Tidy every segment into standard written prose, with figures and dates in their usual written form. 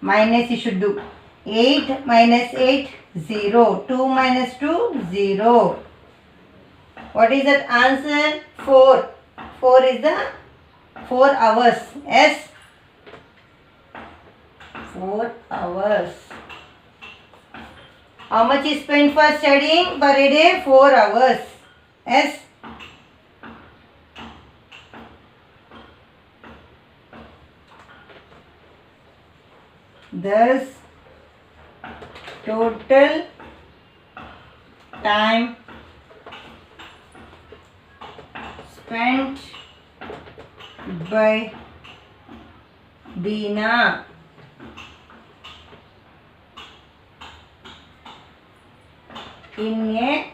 minus you should do. 8 minus 8, 0. 2 minus 2, 0. What is that answer? 4. 4 is the 4 hours. Yes, 4 hours. How much is spent for studying per day? 4 hours. Yes. Thus, total time spent by Beena in a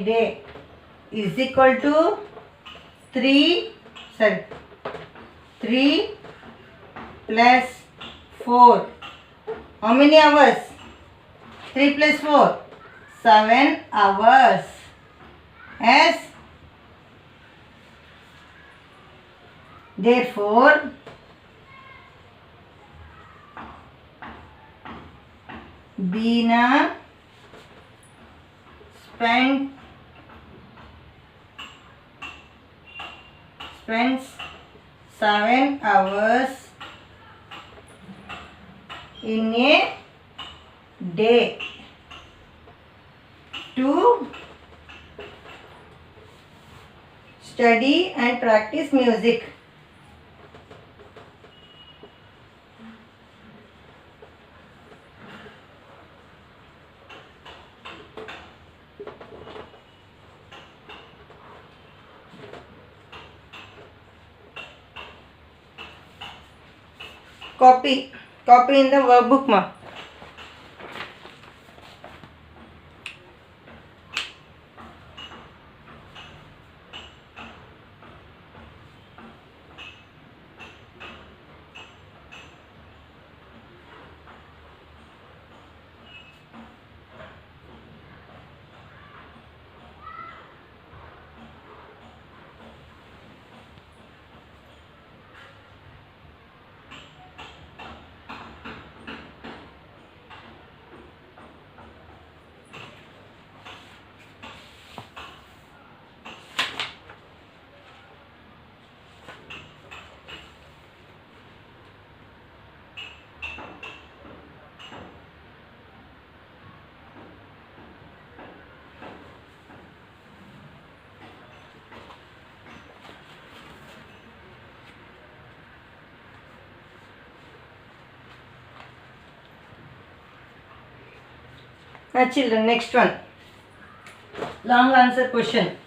day is equal to 3 plus 4. How many hours? 3 plus 4, 7 hours. Yes. Therefore, Beena spends 7 hours in a day to study and practice music. Copy in the workbook ma. Now children, next one. Long answer question.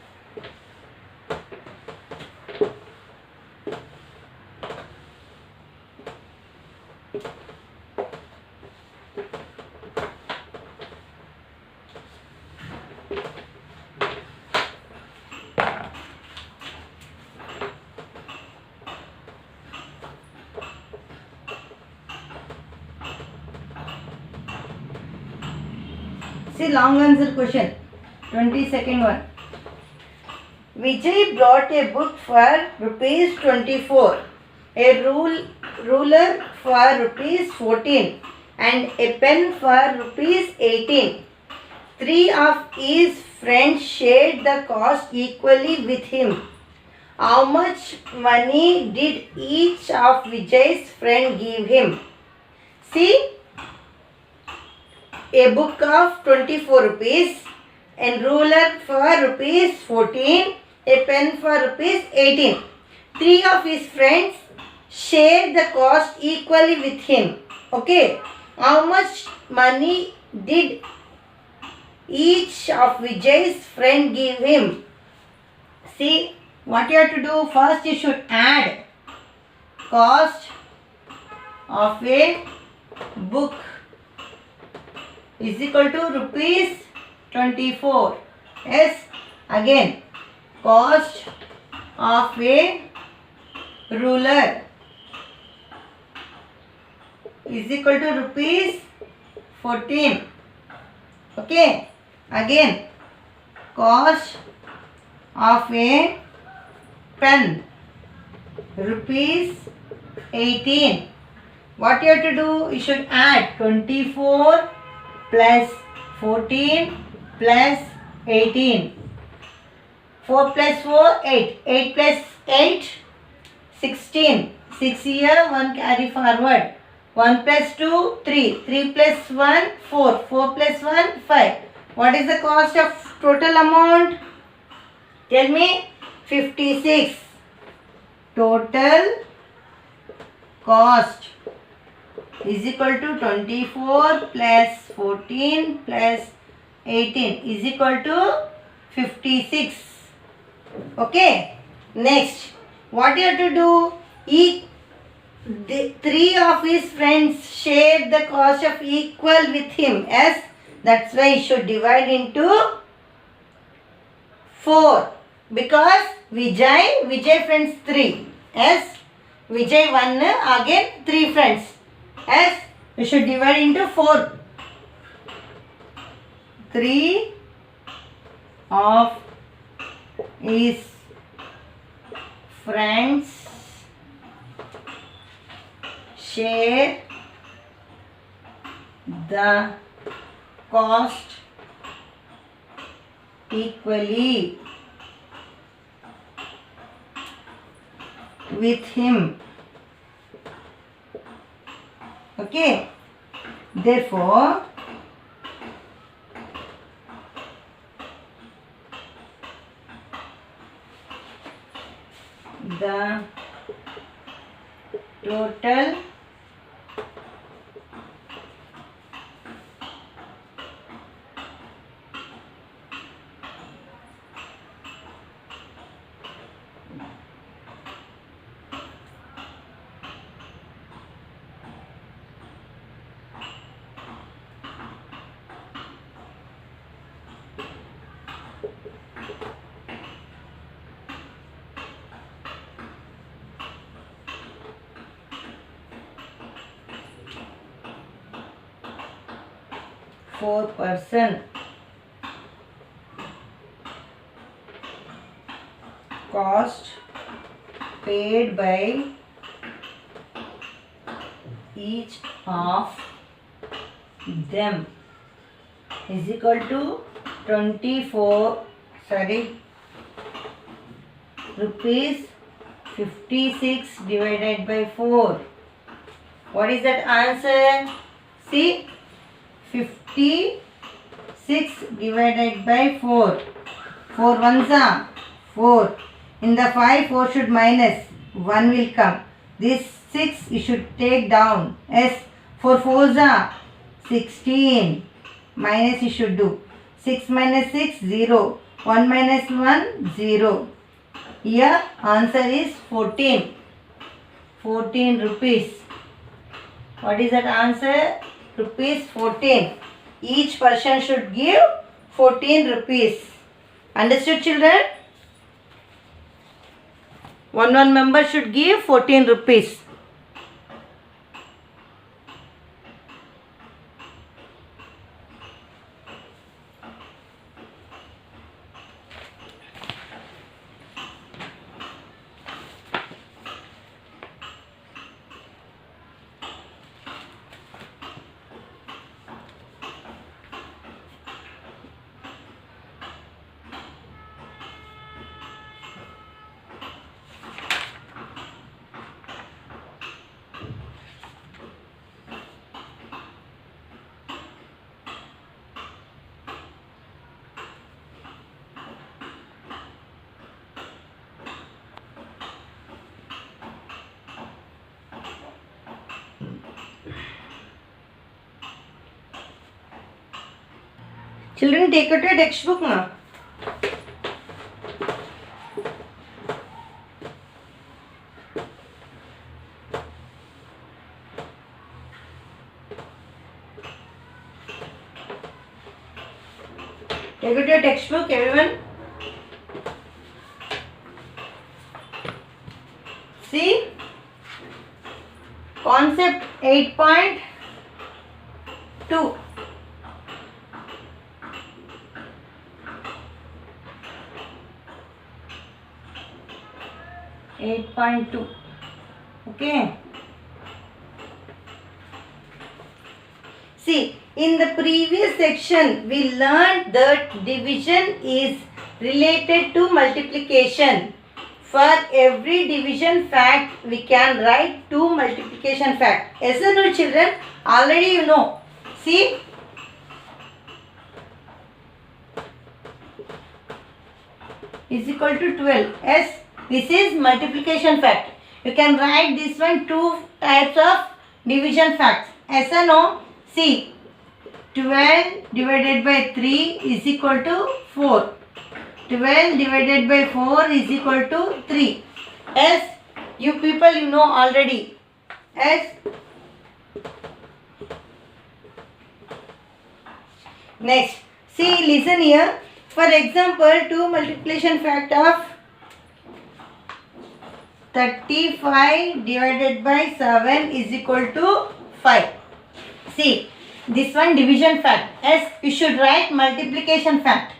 See, long answer question. 22nd one. Vijay brought a book for rupees 24, a ruler for rupees 14, and a pen for rupees 18. 3 of his friends shared the cost equally with him. How much money did each of Vijay's friend give him? See, a book of 24 rupees, a ruler for rupees 14, a pen for rupees 18. 3 of his friends shared the cost equally with him. Okay, how much money did each of Vijay's friend give him? See, what you have to do, first you should add cost of a book is equal to rupees 24. Yes, again cost of a ruler is equal to rupees 14. Okay, again cost of a pen rupees 18. What you have to do? You should add 24 plus 14 plus 18. 4 plus 4, 8. 8 plus 8, 16. 6 here, 1 carry forward. 1 plus 2, 3. 3 plus 1, 4. 4 plus 1, 5. What is the cost of total amount? Tell me. 56. Total cost is equal to 24 plus 14 plus 18 is equal to 56. Okay. Next, what you have to do? Three of his friends share the cost of equal with him. Yes, that's why you should divide into 4. Because Vijay friends 3. Yes, Vijay 1, again 3 friends. Yes, you should divide into 4. 3 of his friends share the cost equally with him. Okay. Therefore, the total person cost paid by each of them is equal to 24 rupees 56 divided by 4. What is that answer? See, 56 divided by 4. 4 ones are 4. In the 5, 4 should minus. 1 will come. This 6 you should take down. Yes, 4 fours are 16. Minus you should do. 6 minus 6, 0. 1 minus 1, 0. Here answer is 14. 14 rupees. What is that answer? Rupees 14. Each person should give 14 rupees. Understood, children? One member should give 14 rupees. Children, take out your textbook now. Take out your textbook, everyone. See, concept 8.2. 8.2. Okay. See, in the previous section, we learned that division is related to multiplication. For every division fact, we can write 2 multiplication fact. Yes or no, children? Already you know. See, is equal to 12. Yes, this is multiplication fact. You can write this one 2 types of division facts. Yes or no? See, 12 divided by 3 is equal to 4. 12 divided by 4 is equal to 3. Yes, you people you know already. Yes. Next, see, listen here. For example, 2 multiplication fact of 35 divided by 7 is equal to 5. See, this one division fact. Yes, you should write multiplication fact.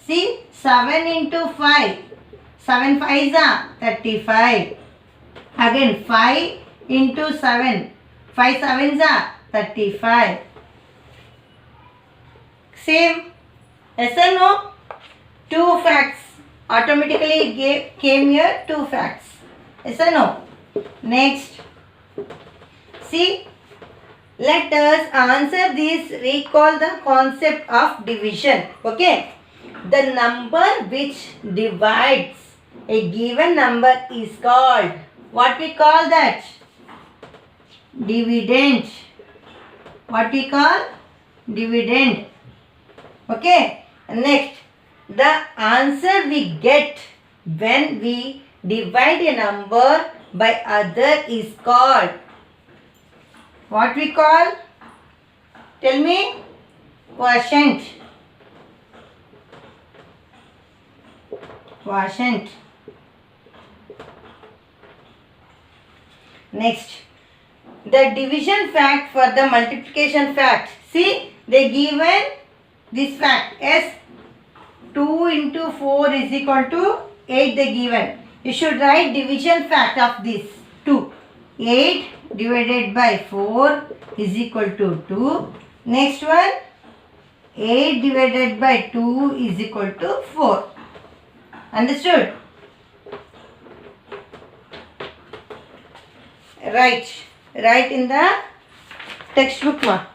See, 7 into 5. 7 5s are 35. Again, 5 into 7. 5 7s are 35. Same. Yes or no? 2 facts. Automatically came here 2 facts. Yes or no? Next. See, let us answer this. Recall the concept of division. Okay. The number which divides a given number is called, what we call that? Dividend. What we call? Dividend. Okay. Next, the answer we get when we divide a number by other is called, what we call? Tell me. Quotient. Quotient. Next, the division fact for the multiplication fact. See, they given this fact as 2 into 4 is equal to 8 they given. You should write division fact of this 2. 8 divided by 4 is equal to 2. Next one, 8 divided by 2 is equal to 4. Understood? Write in the textbook ma.